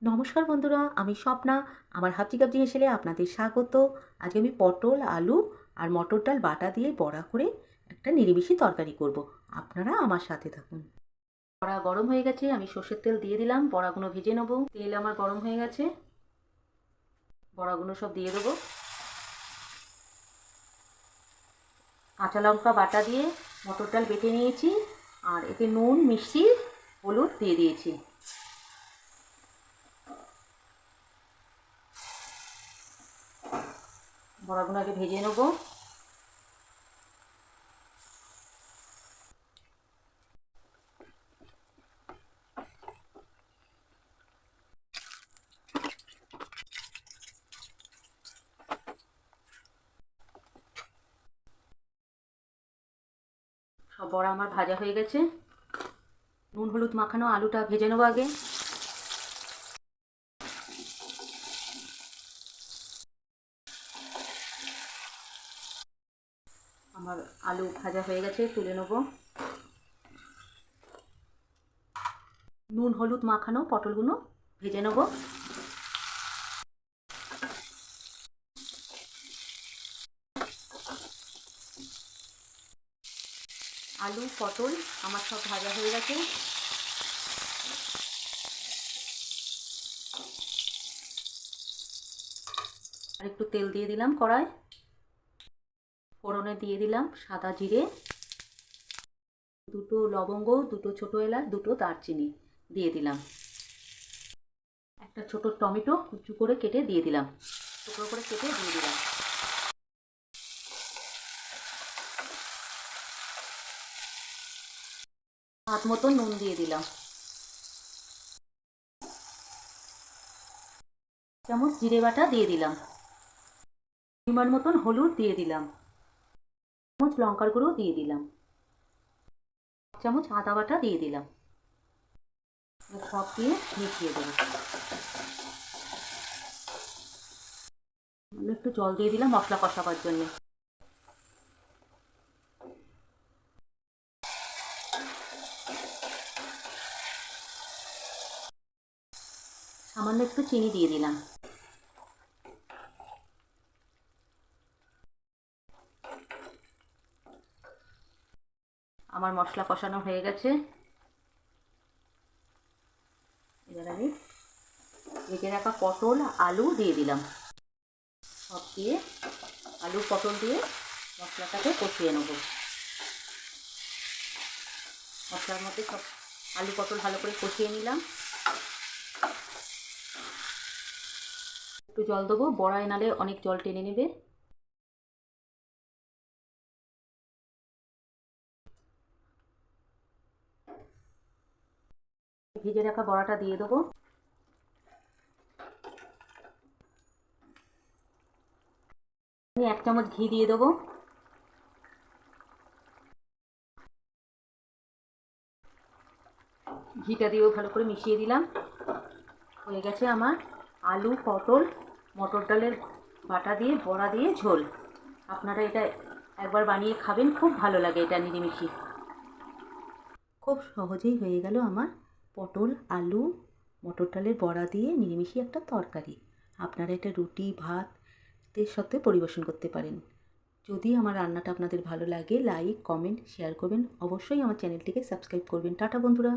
নমস্কার বন্ধুরা, আমি স্বপ্না। আমার হাবজি কাবজি হেসেলে আপনাদের স্বাগত। আজকে আমি পটল, আলু আর মটর ডাল বাটা দিয়ে বড়া করে একটা নিরামিষি তরকারি করব। আপনারা আমার সাথে থাকুন। বড়া গরম হয়ে গেছে, আমি সর্ষের তেল দিয়ে দিলাম। বড়াগুলো ভেজে নেব। তেল আমার গরম হয়ে গেছে, বড়াগুলো সব দিয়ে দেবো। কাঁচা লঙ্কা বাটা দিয়ে মটর ডাল বেটে নিয়েছি, আর এতে নুন, মিষ্টি, হলুদ দিয়ে দিয়েছি। বড়াগুলো আগে ভেজে নেবো। সব বড়া আমার ভাজা হয়ে গেছে। নুন হলুদ মাখানো আলুটা ভেজে নেবো আগে। আমার আলু ভাজা হয়ে গেছে, তুলে নেবো। নুন হলুদ মাখানো পটলগুলো ভেজে নেবো। আলু পটল আমার সব ভাজা হয়ে গেছে। আর একটু তেল দিয়ে দিলাম কড়ায়। ফোড়নে দিয়ে দিলাম সাদা জিরে, দুটো লবঙ্গ, দুটো ছোটো এলাচ, দুটো দারচিনি দিয়ে দিলাম। একটা ছোট টমেটো কুচু করে কেটে দিয়ে দিলাম, টুকরো করে কেটে দিয়ে দিলাম। হাত মতো নুন দিয়ে দিলাম। চামচ জিরে বাটা দিয়ে দিলাম। পরিমাণ মতন হলুদ দিয়ে দিলাম। চামচ লঙ্কার গুঁড়ো দিয়ে দিলাম। চামচ আদা বাটা দিয়ে দিলাম। সব দিয়ে মিশিয়ে দেবো। একটু জল দিয়ে দিলাম মশলা কষাবার জন্য। সামান্য একটু চিনি দিয়ে দিলাম। আমার মশলা কষানো হয়ে গেছে। এবার আমি ভেজে রাখা পটল আলু দিয়ে দিলাম। সব দিয়ে আলু পটল দিয়ে মশলাটাকে কষিয়ে নেব। মশলার মধ্যে সব আলু পটল ভালো করে কষিয়ে নিলাম। একটু জল দেবো, বড়ায় নালে অনেক জল টেনে নেবে। ভেজে রাখা বড়াটা দিয়ে দেবো। আমি 1 চামচ ঘি দিয়ে দেবো। ঘিটা দিয়েও ভালো করে মিশিয়ে দিলাম। হয়ে গেছে আমার আলু পটল মটর ডালের বাটা দিয়ে বড়া দিয়ে ঝোল। আপনারা এটা একবার বানিয়ে খাবেন, খুব ভালো লাগে এটা নিরামিষি। খুব সহজেই হয়ে গেল আমার পটল আলু মটর ডালের বড়া দিয়ে নিরামিষি একটা তরকারি। আপনারা এটা রুটি ভাতের সাথে পরিবেশন করতে পারেন। যদি আমার রান্নাটা আপনাদের ভালো লাগে, লাইক কমেন্ট শেয়ার করবেন। অবশ্যই আমার চ্যানেলটিকে সাবস্ক্রাইব করবেন। টাটা বন্ধুরা।